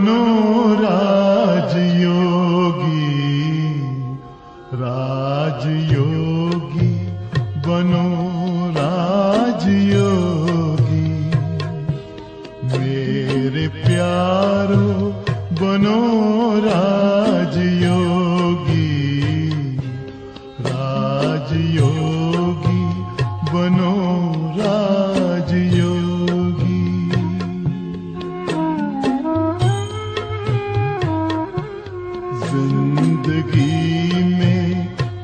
बनो राजयोगी, राजयोगी बनो राजयोगी। मेरे प्यारो बनो राजयोगी, राजयोगी बनो राजयोगी। जिंदगी में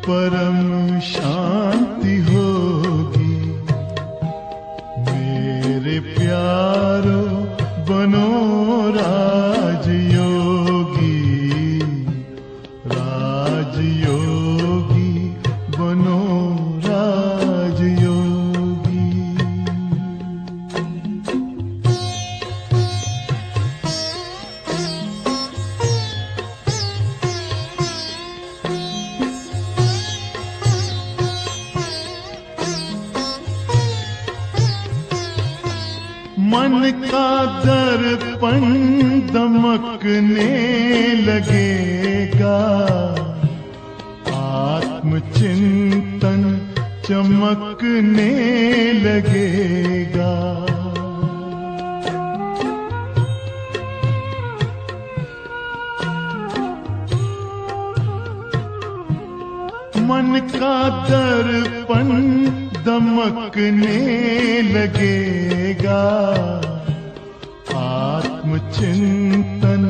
परम शांति होगी। मेरे प्यारो बनो राजयोगी, राजयोगी बनो राजयोगी। मन का दर्पण दमकने लगेगा, आत्मचिंतन चमकने लगेगा। मन का दर्पण दमकने लगेगा, आत्मचिंतन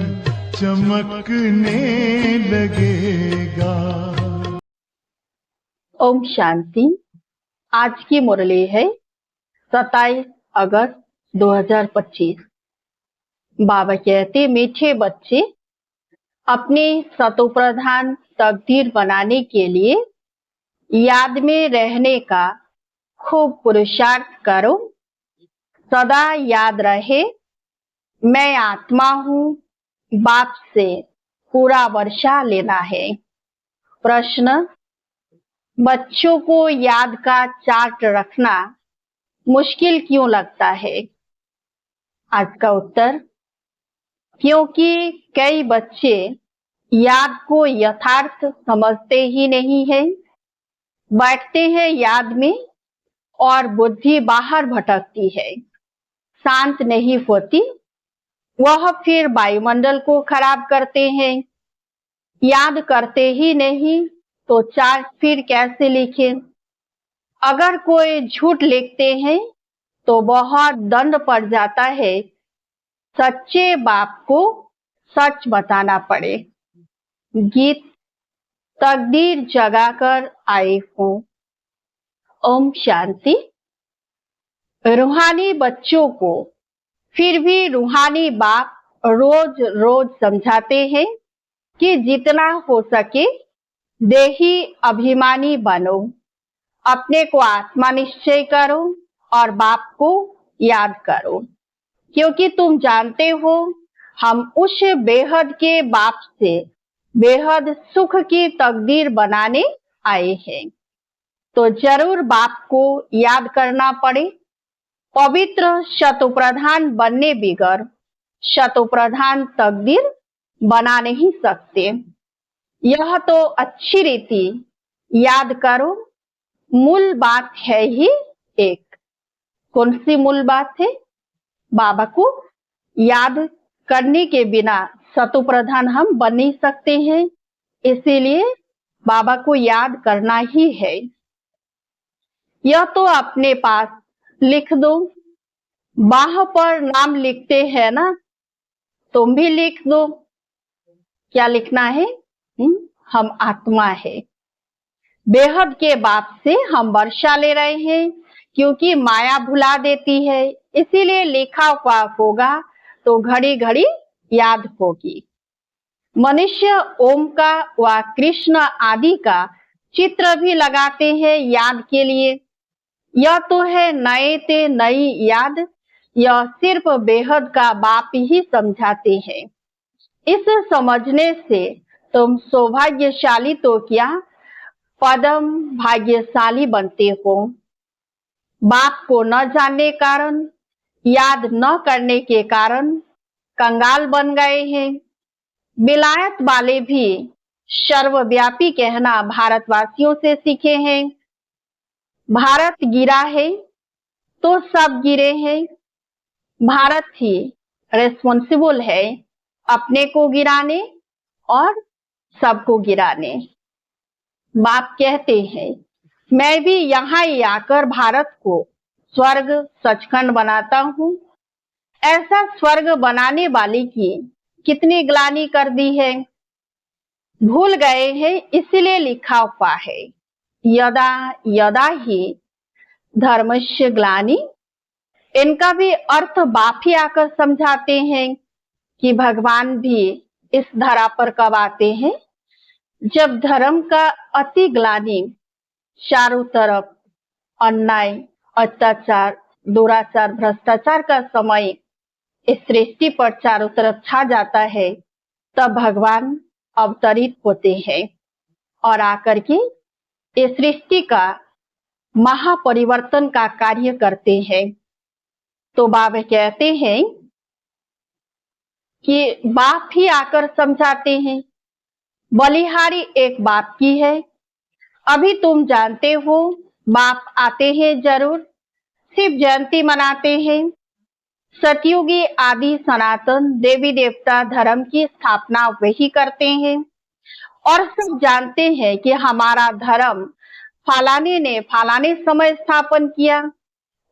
चमकने लगेगा। ओम शांति। आज की मुरली है 27 अगस्त 2025। बाबा कहते, मीठे बच्चे, अपने सतोप्रधान तकदीर बनाने के लिए याद में रहने का खूब पुरुषार्थ करो। सदा याद रहे, मैं आत्मा हूँ, बाप से पूरा वर्षा लेना है। प्रश्न, बच्चों को याद का चार्ट रखना मुश्किल क्यों लगता है? आज का उत्तर, क्योंकि कई बच्चे याद को यथार्थ समझते ही नहीं है। बैठते हैं याद में और बुद्धि बाहर भटकती है, शांत नहीं होती। वह फिर वायुमंडल को खराब करते हैं। याद करते ही नहीं तो चार्ट फिर कैसे लिखें? अगर कोई झूठ लिखते हैं तो बहुत दंड पड़ जाता है। सच्चे बाप को सच बताना पड़े। गीत, तकदीर जगाकर आए हूँ। ओम शांति। रूहानी बच्चों को फिर भी रूहानी बाप रोज रोज समझाते हैं कि जितना हो सके देही अभिमानी बनो, अपने को आत्मा निश्चय करो और बाप को याद करो, क्योंकि तुम जानते हो हम उस बेहद के बाप से बेहद सुख की तकदीर बनाने आए हैं। तो जरूर बाप को याद करना पड़े। पवित्र शतोप्रधान बनने बिगर शतोप्रधान तकदीर बना नहीं सकते। यह तो अच्छी रीति याद करो। मूल बात है ही एक। कौन सी मूल बात है? बाबा को याद करने के बिना शतोप्रधान हम बन नहीं सकते हैं, इसीलिए बाबा को याद करना ही है। यह तो अपने पास लिख दो। बाह पर नाम लिखते हैं ना, तुम भी लिख दो। क्या लिखना है? हम आत्मा है। बेहद के बाप से हम वर्षा ले रहे हैं, क्योंकि माया भुला देती है, इसीलिए लिखा हुआ होगा तो घड़ी घड़ी याद होगी। मनुष्य ओम का व कृष्ण आदि का चित्र भी लगाते हैं याद के लिए। यह तो है नए ते नई याद। यह सिर्फ बेहद का बाप ही समझाते हैं। इस समझने से तुम सौभाग्यशाली तो क्या, पदम भाग्यशाली बनते हो। बाप को न जानने कारण, याद न करने के कारण कंगाल बन गए हैं। विलायत वाले भी सर्वव्यापी कहना भारतवासियों से सीखे हैं। भारत गिरा है तो सब गिरे हैं। भारत ही रिस्पॉन्सिबल है अपने को गिराने और सबको गिराने। बाप कहते हैं, मैं भी यहाँ ही आकर भारत को स्वर्ग सचखंड बनाता हूँ। ऐसा स्वर्ग बनाने वाले की कितनी ग्लानि कर दी है। भूल गए हैं, इसलिए लिखा हुआ है, यदा यदा ही धर्मस्य ग्लानि। इनका भी अर्थ बाप ही आकर समझाते हैं कि भगवान भी इस धरा पर कब आते हैं, जब धर्म का अति ग्लानि चारों तरफ अन्याय, अत्याचार, दुराचार, भ्रष्टाचार का समय इस सृष्टि पर चारों तरफ छा जाता है, तब भगवान अवतरित होते हैं और आकर के इस सृष्टि का महापरिवर्तन का कार्य करते हैं। तो बाबा कहते हैं कि बाप ही आकर समझाते हैं, बलिहारी एक बाप की है। अभी तुम जानते हो बाप आते हैं जरूर, शिव जयंती मनाते हैं। सतयुगी आदि सनातन देवी देवता धर्म की स्थापना वही करते हैं और सब जानते हैं कि हमारा धर्म फलाने ने फलाने समय स्थापन किया।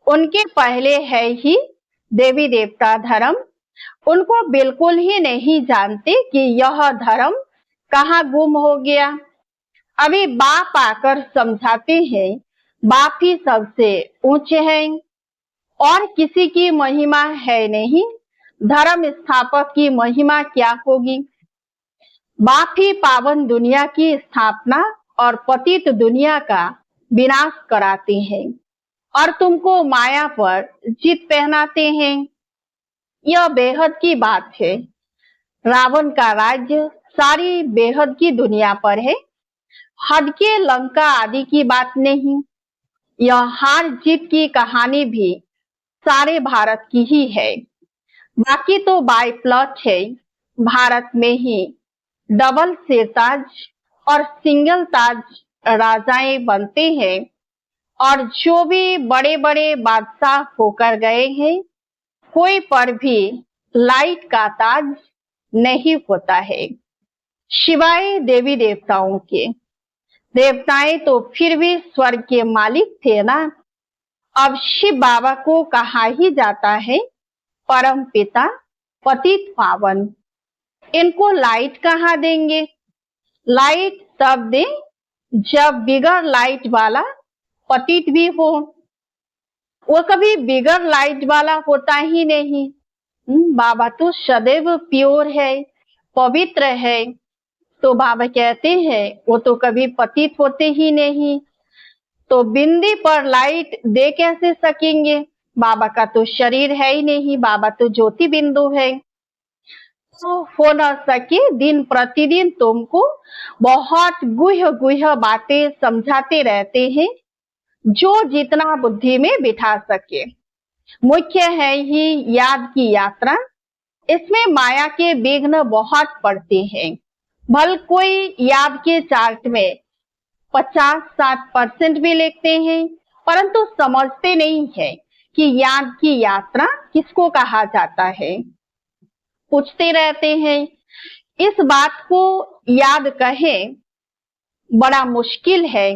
उनके पहले है ही देवी देवता धर्म। उनको बिल्कुल ही नहीं जानते कि यह धर्म कहाँ गुम हो गया। अभी बाप आकर समझाते हैं, बाप ही सबसे ऊंचे हैं और किसी की महिमा है नहीं। धर्म स्थापक की महिमा क्या होगी। बाप ही पावन दुनिया की स्थापना और पतित दुनिया का विनाश कराते हैं और तुमको माया पर जीत पहनाते हैं। यह बेहद की बात है। रावण का राज्य सारी बेहद की दुनिया पर है, हद के लंका आदि की बात नहीं। यह हार जीत की कहानी भी सारे भारत की ही है। बाकी तो बाय प्लॉट है। भारत में ही डबल सिरताज और सिंगल ताज राजाएं बनते हैं और जो भी बड़े बड़े बादशाह होकर गए हैं, कोई पर भी लाइट का ताज नहीं होता है, सिवाय देवी देवताओं के। देवताएं तो फिर भी स्वर्ग के मालिक थे ना। अब शिव बाबा को कहा ही जाता है परम पिता पतित पावन। इनको लाइट कहाँ देंगे। लाइट तब दे जब बिगर लाइट वाला पतित भी हो। वो कभी बिगर लाइट वाला होता ही नहीं। बाबा तो सदैव प्योर है, पवित्र है। तो बाबा कहते हैं वो तो कभी पतित होते ही नहीं, तो बिंदी पर लाइट दे कैसे सकेंगे। बाबा का तो शरीर है ही नहीं, बाबा तो ज्योति बिंदु है। तो हो न सके दिन प्रतिदिन तुमको बहुत गुह्य गुह्य बातें समझाते रहते हैं, जो जितना बुद्धि में बिठा सके। मुख्य है ही याद की यात्रा। इसमें माया के विघ्न बहुत पड़ते हैं। भल कोई याद के चार्ट में 50-60% भी लिखते हैं, परंतु समझते नहीं है कि याद की यात्रा किसको कहा जाता है। पूछते रहते हैं। इस बात को याद कहें बड़ा मुश्किल है।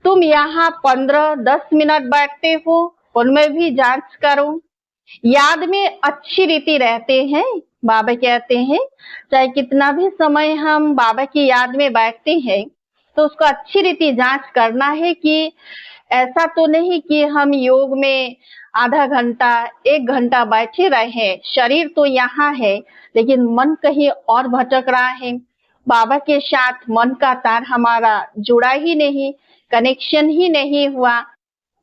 तुम यहाँ 15-10 मिनट बैठते हो, उनमें भी जांच करो। याद में अच्छी रीति रहते हैं। बाबा कहते हैं चाहे कितना भी समय हम बाबा की याद में बैठते हैं, तो उसको अच्छी रीति जांच करना है कि ऐसा तो नहीं कि हम योग में आधा घंटा 1 घंटा बैठे रहे, शरीर तो यहाँ है लेकिन मन कहीं और भटक रहा है। बाबा के साथ मन का तार हमारा जुड़ा ही नहीं, कनेक्शन ही नहीं हुआ।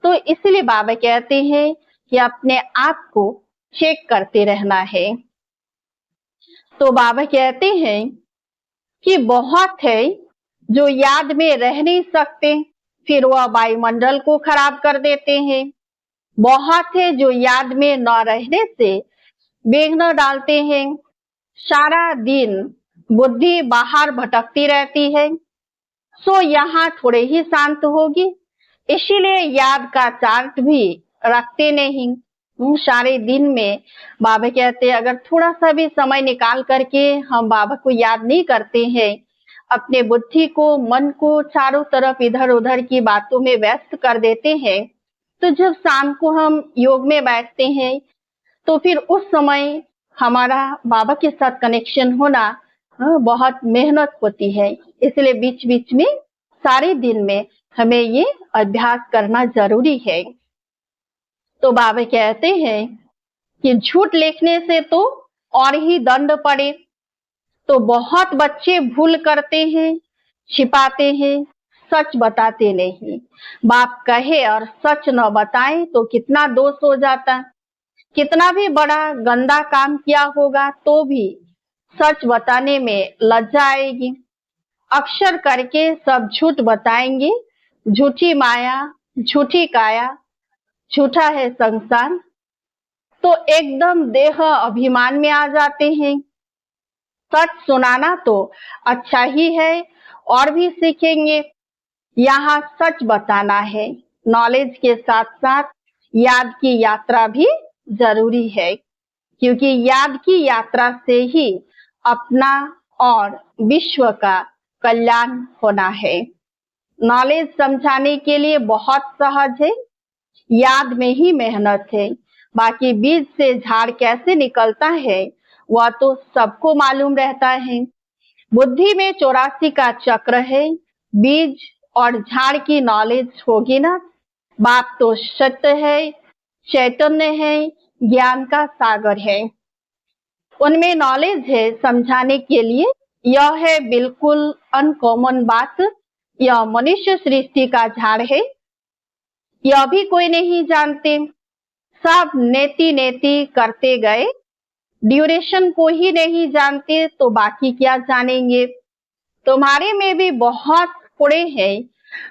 तो इसलिए बाबा कहते हैं कि अपने आप को चेक करते रहना है। तो बाबा कहते हैं कि बहुत है जो याद में रह नहीं सकते, फिर वह वायुमंडल को खराब कर देते हैं। बहुत है जो याद में न रहने से विघ्न डालते हैं। सारा दिन बुद्धि बाहर भटकती रहती है, सो यहाँ थोड़े ही शांत होगी। इसीलिए याद का चार्ट भी रखते नहीं। सारे दिन में बाबा कहते हैं अगर थोड़ा सा भी समय निकाल करके हम बाबा को याद नहीं करते हैं, अपने बुद्धि को, मन को चारों तरफ इधर उधर की बातों में व्यस्त कर देते हैं, तो जब शाम को हम योग में बैठते हैं तो फिर उस समय हमारा बाबा के साथ कनेक्शन होना बहुत मेहनत होती है। इसलिए बीच बीच में सारे दिन में हमें ये अभ्यास करना जरूरी है। तो बाबा कहते हैं कि झूठ लिखने से तो और ही दंड पड़े। तो बहुत बच्चे भूल करते हैं, छिपाते हैं, सच बताते नहीं। बाप कहे और सच न बताए तो कितना दोष हो जाता। कितना भी बड़ा गंदा काम किया होगा तो भी सच बताने में लज्जा आएगी। अक्सर करके सब झूठ बताएंगे। झूठी माया, झूठी काया, झूठा है संसार। तो एकदम देह अभिमान में आ जाते हैं। सच सुनाना तो अच्छा ही है और भी सीखेंगे। यहाँ सच बताना है। नॉलेज के साथ साथ याद की यात्रा भी जरूरी है, क्योंकि याद की यात्रा से ही अपना और विश्व का कल्याण होना है। नॉलेज समझाने के लिए बहुत सहज है, याद में ही मेहनत है। बाकी बीज से झाड़ कैसे निकलता है वह तो सबको मालूम रहता है। बुद्धि में 84 का चक्र है। बीज और झाड़ की नॉलेज होगी ना। बाप तो सत्य है, चैतन्य है, ज्ञान का सागर है। उनमें नॉलेज है समझाने के लिए। यह है बिल्कुल अनकॉमन बात। यह मनुष्य सृष्टि का झाड़ है, यह भी कोई नहीं जानते। सब नेति नेति करते गए, ड्यूरेशन को ही नहीं जानते तो बाकी क्या जानेंगे। तुम्हारे में भी बहुत थोड़े हैं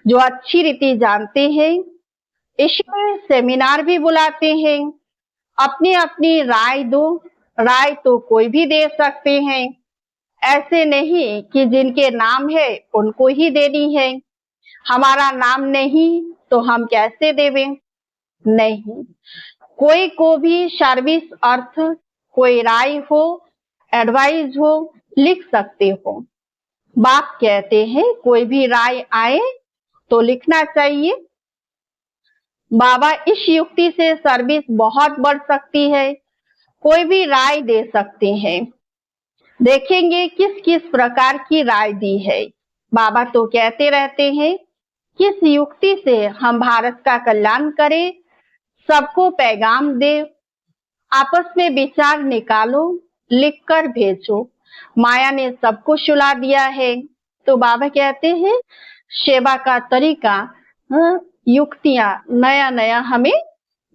जो अच्छी रीति जानते हैं। ईश्वर सेमिनार भी बुलाते हैं। अपनी अपनी राय दो। राय तो कोई भी दे सकते हैं, ऐसे नहीं कि जिनके नाम है उनको ही देनी है। हमारा नाम नहीं तो हम कैसे देवें? नहीं, कोई को भी सर्विस अर्थ कोई राय हो, एडवाइस हो, लिख सकते हो। बाप कहते हैं कोई भी राय आए तो लिखना चाहिए। बाबा इस युक्ति से सर्विस बहुत बढ़ सकती है। कोई भी राय दे सकते हैं। देखेंगे किस किस प्रकार की राय दी है। बाबा तो कहते रहते हैं किस युक्ति से हम भारत का कल्याण करें, सबको पैगाम दे। आपस में विचार निकालो, लिखकर भेजो। माया ने सबको सुला दिया है। तो बाबा कहते हैं सेवा का तरीका, युक्तियां नया नया हमें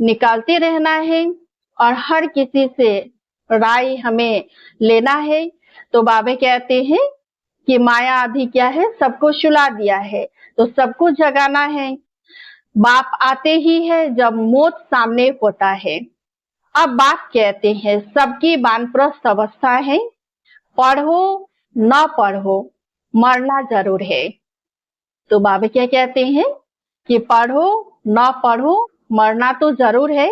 निकालते रहना है और हर किसी से राय हमें लेना है। तो बाबा कहते हैं कि माया अभी क्या है, सबको सुला दिया है तो सबको जगाना है। बाप आते ही है जब मौत सामने होता है। अब बाप कहते हैं सबकी वानप्रस्थ अवस्था है, पढ़ो न पढ़ो मरना जरूर है। तो बाबा क्या कहते हैं कि पढ़ो न पढ़ो मरना तो जरूर है।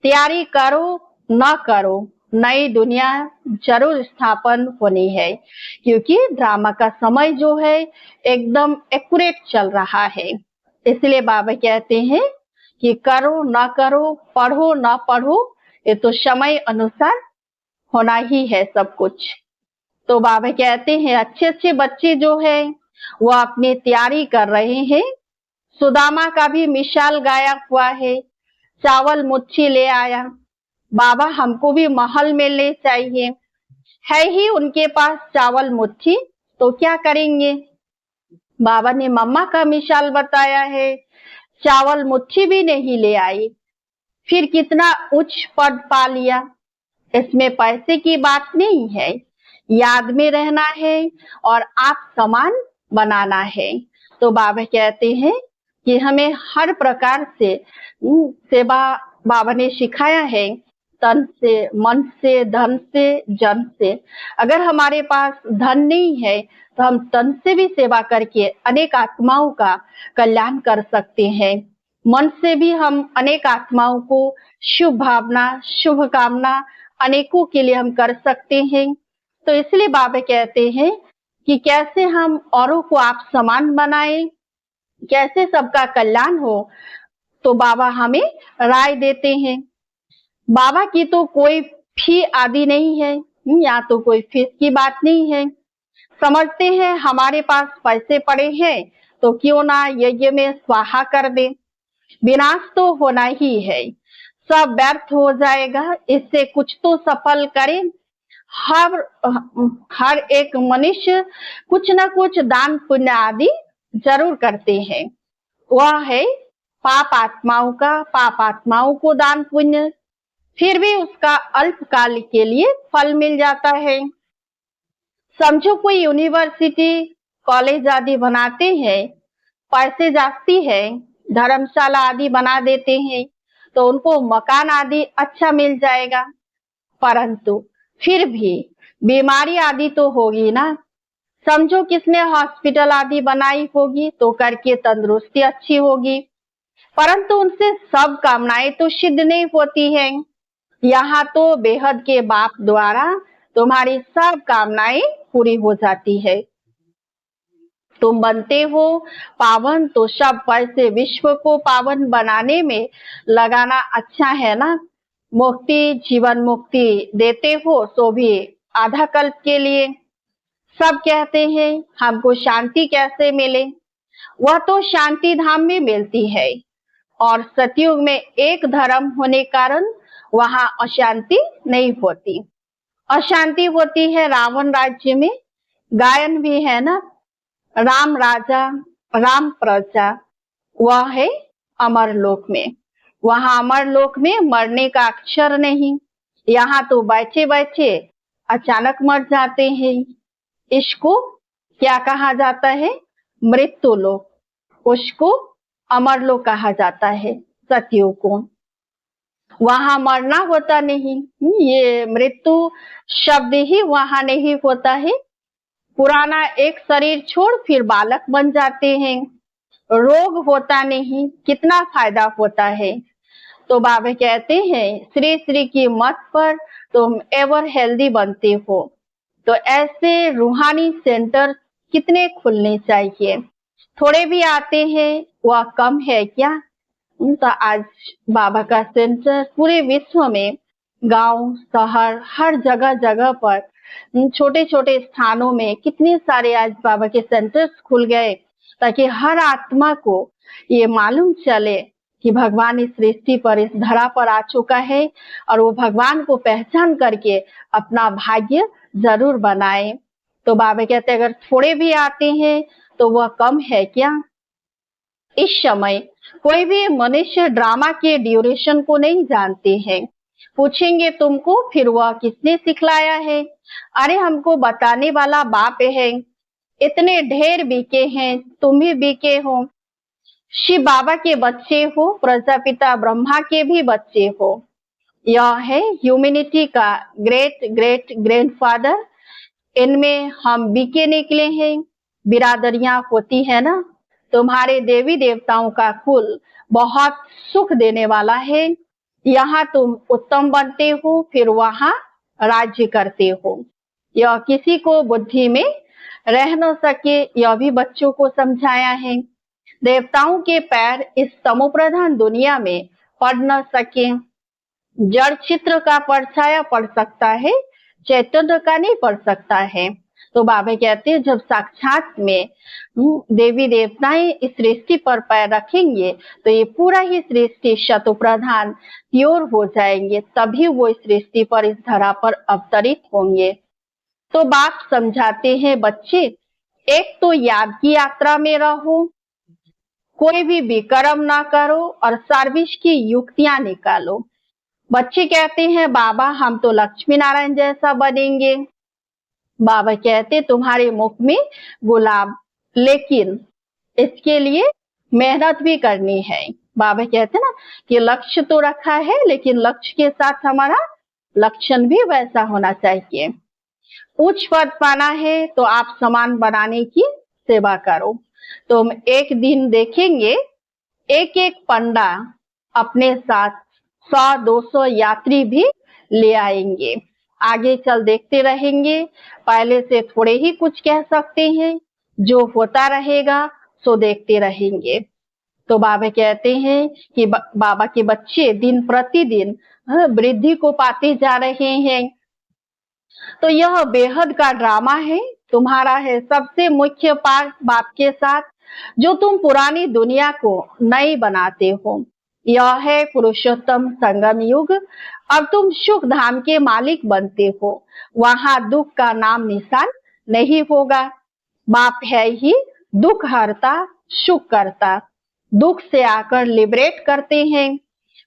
तैयारी करो न करो नई दुनिया जरूर स्थापन होनी है, क्योंकि ड्रामा का समय जो है एकदम एक्यूरेट चल रहा है। इसलिए बाबा कहते हैं कि करो न करो, पढ़ो न पढ़ो, ये तो समय अनुसार होना ही है सब कुछ। तो बाबा कहते हैं अच्छे अच्छे बच्चे जो है वो अपनी तैयारी कर रहे हैं। सुदामा का भी मिसाल गाया हुआ है। चावल मुट्ठी ले आया, बाबा हमको भी महल में ले चाहिए। है ही उनके पास चावल मुट्ठी, तो क्या करेंगे? बाबा ने मम्मा का मिसाल बताया है, चावल मुट्ठी भी नहीं ले आई, फिर कितना उच्च पद पा लिया। इसमें पैसे की बात नहीं है, याद में रहना है और आप समान बनाना है। तो बाबा कहते हैं कि हमें हर प्रकार से सेवा, बाबा ने सिखाया है तन से, मन से, धन से, जन से। अगर हमारे पास धन नहीं है तो हम तन से भी सेवा करके अनेक आत्माओं का कल्याण कर सकते हैं। मन से भी हम अनेक आत्माओं को शुभ भावना, शुभ कामना अनेकों के लिए हम कर सकते हैं। तो इसलिए बाबा कहते हैं कि कैसे हम औरों को आप समान बनाएं, कैसे सबका कल्याण हो। तो बाबा हमें राय देते हैं। बाबा की तो कोई फी आदि नहीं है, या तो कोई फीस की बात नहीं है। समझते हैं हमारे पास पैसे पड़े हैं तो क्यों ना यज्ञ में स्वाहा कर दे। विनाश तो होना ही है, सब व्यर्थ हो जाएगा, इससे कुछ तो सफल करें। हर एक मनुष्य कुछ न कुछ दान पुण्य आदि जरूर करते हैं। वह है पाप आत्माओं को दान पुण्य, फिर भी उसका अल्पकाल के लिए फल मिल जाता है। समझो कोई यूनिवर्सिटी, कॉलेज आदि बनाते हैं, पैसे जाती है, धर्मशाला आदि बना देते हैं तो उनको मकान आदि अच्छा मिल जाएगा, परंतु फिर भी बीमारी आदि तो होगी ना। समझो किसने हॉस्पिटल आदि बनाई होगी तो करके तंदुरुस्ती अच्छी होगी, परंतु उनसे सब कामनाएं तो सिद्ध नहीं होती हैं। यहाँ तो बेहद के बाप द्वारा तुम्हारी सब कामनाएं पूरी हो जाती है। तुम बनते हो पावन तो सब पैसे विश्व को पावन बनाने में लगाना अच्छा है ना। मुक्ति, जीवन मुक्ति देते हो सो भी आधा कल्प के लिए। सब कहते हैं हमको शांति कैसे मिले, वह तो शांति धाम में मिलती है। और सतयुग में एक धर्म होने कारण वहां अशांति नहीं होती। अशांति होती है रावण राज्य में। गायन भी है ना, राम राजा राम प्रजा, वह है अमरलोक में। वहां अमरलोक में मरने का अक्षर नहीं। यहाँ तो बैठे बैठे अचानक मर जाते हैं। इसको क्या कहा जाता है? मृत्यु लोक। उसको अमरलोक कहा जाता है, सतयुग को। वहां मरना होता नहीं, ये मृत्यु शब्द ही वहां नहीं होता है। पुराना एक शरीर छोड़ फिर बालक बन जाते हैं। रोग होता नहीं, कितना फायदा होता है। तो बाबा कहते हैं श्री श्री की मत पर तुम एवर हेल्दी बनते हो। तो ऐसे रूहानी सेंटर कितने खुलने चाहिए। थोड़े भी आते हैं वह कम है क्या? तो आज बाबा का सेंटर पूरे विश्व में गांव, शहर, हर जगह जगह पर, छोटे छोटे स्थानों में कितने सारे आज बाबा के सेंटर्स खुल गए, ताकि हर आत्मा को ये मालूम चले कि भगवान इस सृष्टि पर, इस धरा पर आ चुका है और वो भगवान को पहचान करके अपना भाग्य जरूर बनाए। तो बाबा कहते हैं अगर थोड़े भी आते हैं तो वह कम है क्या? इस समय कोई भी मनुष्य ड्रामा के ड्यूरेशन को नहीं जानते हैं। पूछेंगे तुमको फिर वह किसने सिखलाया है? अरे हमको बताने वाला बाप है। इतने ढेर बीके हैं, तुम भी बीके हो। शिव बाबा के बच्चे हो, प्रजापिता ब्रह्मा के भी बच्चे हो। यह है ह्यूमैनिटी का ग्रेट ग्रेट ग्रैंडफादर। इनमें हम बीके निकले हैं। बिरादरियां होती है ना, तुम्हारे देवी देवताओं का कुल बहुत सुख देने वाला है। यहाँ तुम उत्तम बनते हो, फिर वहां राज्य करते हो। यह किसी को बुद्धि में रह न सके, यह भी बच्चों को समझाया है। देवताओं के पैर इस तमोप्रधान दुनिया में पड़ न सके। जड़ चित्र का परछाया पड़ सकता है, चैतन्य का नहीं पड़ सकता है। तो बाबा कहते हैं जब साक्षात में देवी देवताएं इस सृष्टि पर पैर रखेंगे तो ये पूरा ही सृष्टि शतप्रधान प्योर हो जाएंगे, तभी वो इस सृष्टि पर, इस धरा पर अवतरित होंगे। तो बाप समझाते हैं बच्चे, एक तो याद की यात्रा में रहो, कोई भी विकर्म ना करो और सर्विस की युक्तियां निकालो। बच्चे कहते हैं बाबा हम तो लक्ष्मी नारायण जैसा बनेंगे। बाबा कहते तुम्हारे मुख में गुलाब, लेकिन इसके लिए मेहनत भी करनी है। बाबा कहते हैं ना कि लक्ष्य तो रखा है, लेकिन लक्ष्य के साथ हमारा लक्षण भी वैसा होना चाहिए। उच्च पद पाना है तो आप समान बनाने की सेवा करो। तो हम एक दिन देखेंगे एक एक पंडा अपने साथ 100-200 यात्री भी ले आएंगे। आगे चल देखते रहेंगे, पहले से थोड़े ही कुछ कह सकते हैं, जो होता रहेगा सो देखते रहेंगे। तो बाबा कहते हैं कि बाबा के बच्चे दिन प्रतिदिन वृद्धि को पाते जा रहे हैं। तो यह बेहद का ड्रामा है, तुम्हारा है सबसे मुख्य पार्ट बाप के साथ, जो तुम पुरानी दुनिया को नई बनाते हो। यह है पुरुषोत्तम संगम युग। अब तुम सुख धाम के मालिक बनते हो, वहां दुख का नाम निशान नहीं होगा। बाप है ही दुख हरता, सुख करता, दुख से आकर लिबरेट करते हैं।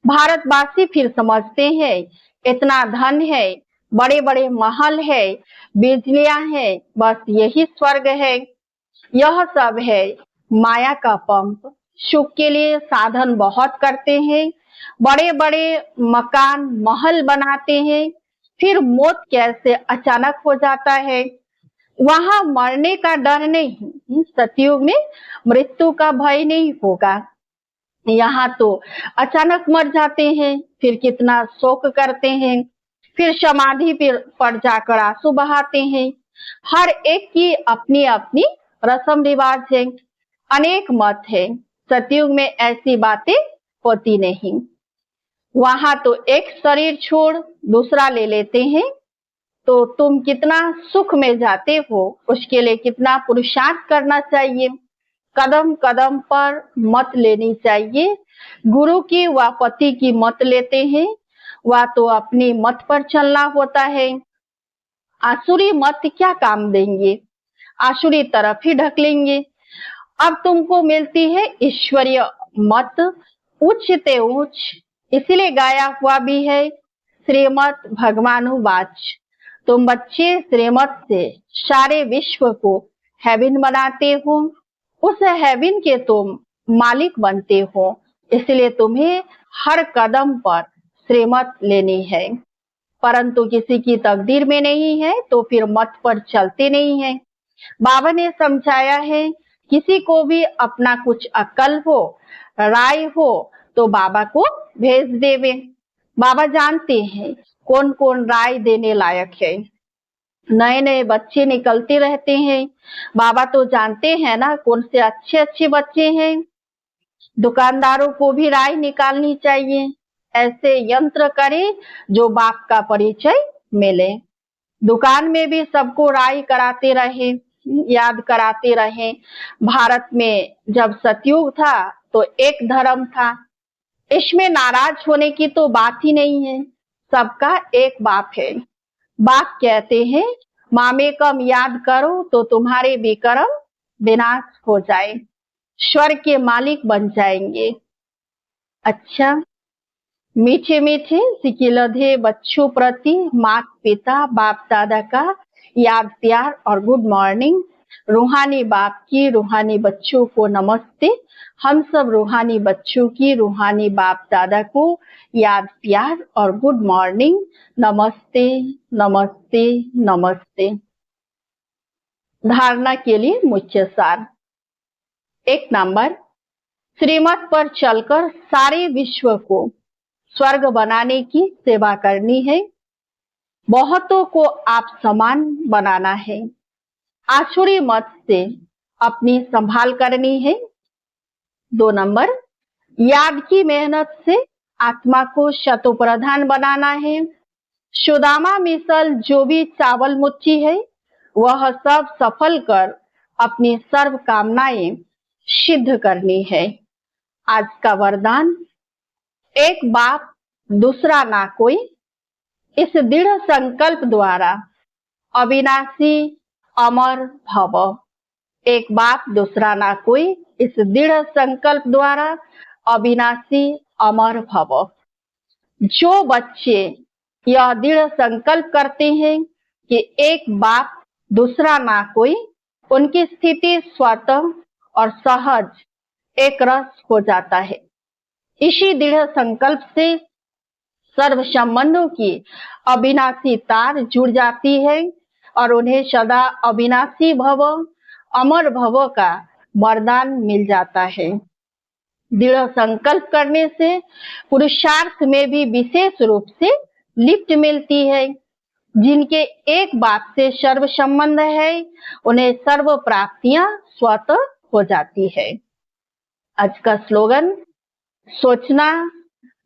भारतवासी फिर समझते हैं इतना धन है, बड़े बड़े महल है, बिजलियां हैं, बस यही स्वर्ग है। यह सब है माया का पंप। सुख के लिए साधन बहुत करते हैं, बड़े बड़े मकान महल बनाते हैं, फिर मौत कैसे अचानक हो जाता है। वहां मरने का डर नहीं, सतयुग में मृत्यु का भय नहीं होगा। यहाँ तो अचानक मर जाते हैं, फिर कितना शोक करते हैं, फिर समाधि पर जाकर आंसू बहाते हैं। हर एक की अपनी अपनी रस्म रिवाज है, अनेक मत है। सतयुग में ऐसी बातें होती नहीं। वहां तो एक शरीर छोड़ दूसरा ले लेते हैं। तो तुम कितना सुख में जाते हो, उसके लिए कितना पुरुषार्थ करना चाहिए। कदम कदम पर मत लेनी चाहिए। गुरु की व पति की मत लेते हैं, वह तो अपनी मत पर चलना होता है। आसुरी मत क्या काम देंगे, आसुरी तरफ ही ढकलेंगे। अब तुमको मिलती है ईश्वरीय मत, उच्च ते उच्च। इसीलिए गाया हुआ भी है श्रीमत भगवानुवाच। तुम बच्चे श्रीमत से सारे विश्व को हेवन बनाते हो, उस हेवन के तुम मालिक बनते हो। इसलिए तुम्हें हर कदम पर श्रीमत लेनी है, परंतु किसी की तकदीर में नहीं है तो फिर मत पर चलते नहीं है। बाबा ने समझाया है, किसी को भी अपना कुछ अक्ल हो, राय हो तो बाबा को भेज देवे। बाबा जानते हैं कौन कौन राय देने लायक है। नए नए बच्चे निकलते रहते हैं, बाबा तो जानते हैं ना कौन से अच्छे अच्छे बच्चे हैं। दुकानदारों को भी राय निकालनी चाहिए, ऐसे यंत्र करे जो बाप का परिचय मिले। दुकान में भी सबको राय कराते रहे, याद कराते रहे। भारत में जब सतयुग था तो एक धर्म था, इसमें नाराज होने की तो बात ही नहीं है। सबका एक बाप है। बाप कहते हैं मामेकम याद करो तो तुम्हारे विक्रम विनाश हो जाए, स्वर्ग के मालिक बन जाएंगे। अच्छा, मीठे मीठे सिकिलधे बच्चों प्रति माता पिता बाप दादा का याद प्यार और गुड मॉर्निंग। रूहानी बाप की रूहानी बच्चों को नमस्ते। हम सब रूहानी बच्चों की रूहानी बाप दादा को याद प्यार और गुड मॉर्निंग। नमस्ते नमस्ते नमस्ते। धारणा के लिए मुख्य सार। 1 नंबर, श्रीमत पर चलकर सारे विश्व को स्वर्ग बनाने की सेवा करनी है। बहुतों को आप समान बनाना है। आसुरी मत से अपनी संभाल करनी है। 2 नंबर, याद की मेहनत से आत्मा को शतोप्रधान बनाना है। सुदामा मिसल जो भी चावल मुट्ठी है, वह सब सफल कर अपनी सर्व कामनाएं सिद्ध करनी है। आज का वरदान, एक बाप दूसरा ना कोई। इस दृढ़ संकल्प द्वारा अविनाशी अमर भव। एक बाप दूसरा ना कोई, इस दृढ़ संकल्प द्वारा अविनाशी अमर भव। जो बच्चे यह दृढ़ संकल्प करते हैं कि एक बाप दूसरा ना कोई, उनकी स्थिति स्वतः और सहज एक रस हो जाता है। इसी दृढ़ संकल्प से सर्व संबंधों की अविनाशी तार जुड़ जाती है और उन्हें सदा अविनाशी भव, अमर भव का वरदान मिल जाता है। दृढ़ संकल्प करने से पुरुषार्थ में भी विशेष रूप से लिफ्ट मिलती है। जिनके एक बात से सर्व संबंध है, उन्हें सर्व प्राप्तियां स्वतः हो जाती है। आज का स्लोगन, सोचना,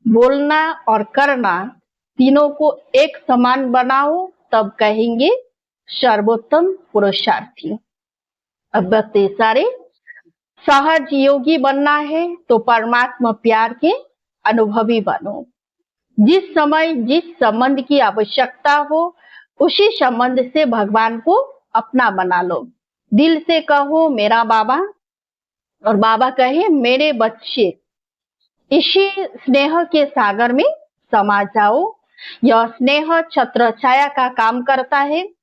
बोलना और करना तीनों को एक समान बनाओ, तब कहेंगे सर्वोत्तम पुरुषार्थी। अब बते सारे सहज योगी बनना है तो परमात्मा प्यार के अनुभवी बनो। जिस समय जिस संबंध की आवश्यकता हो, उसी संबंध से भगवान को अपना बना लो। दिल से कहो मेरा बाबा, और बाबा कहे मेरे बच्चे। इसी स्नेह के सागर में समा जाओ। यह स्नेह छत्र छाया का काम करता है।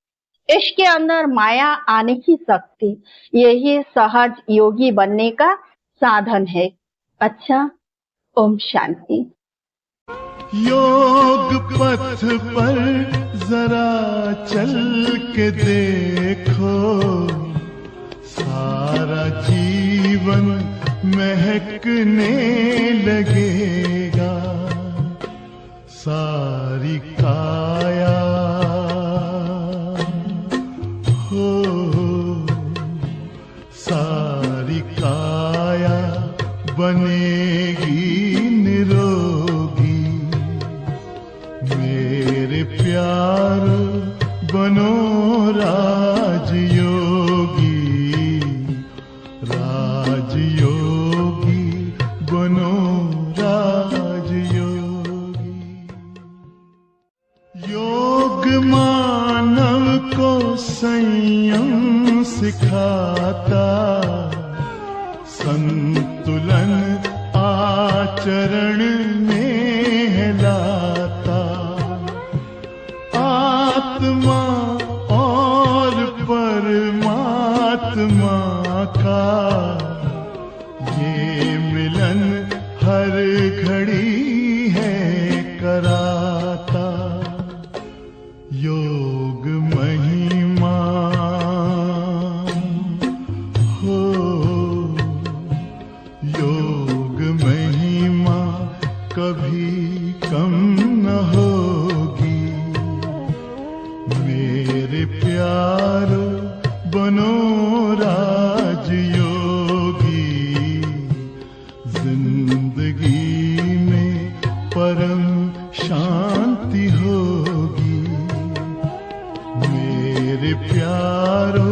इसके अंदर माया आने की शक्ति, यही सहज योगी बनने का साधन है। अच्छा, ओम शांति। योग पथ पर जरा चल के देखो, सारा जीवन महकने लगेगा। सारी काया हो, सारी काया बनेगी निरोगी। मेरे प्यार बनो राजयोगी, राजयोगी बनो राजयोगी। योग मानव को संयम सिखाता, संतुलन आचरण में लाता। आत्मा और परमात्मा का ये मिलन हर घड़ी है कराता। योग महिमा हो, योग महिमा कभी कम न होगी। मेरे प्यार बनो राजयोगी, जिंदगी में परम शांति होगी। मेरे प्यारो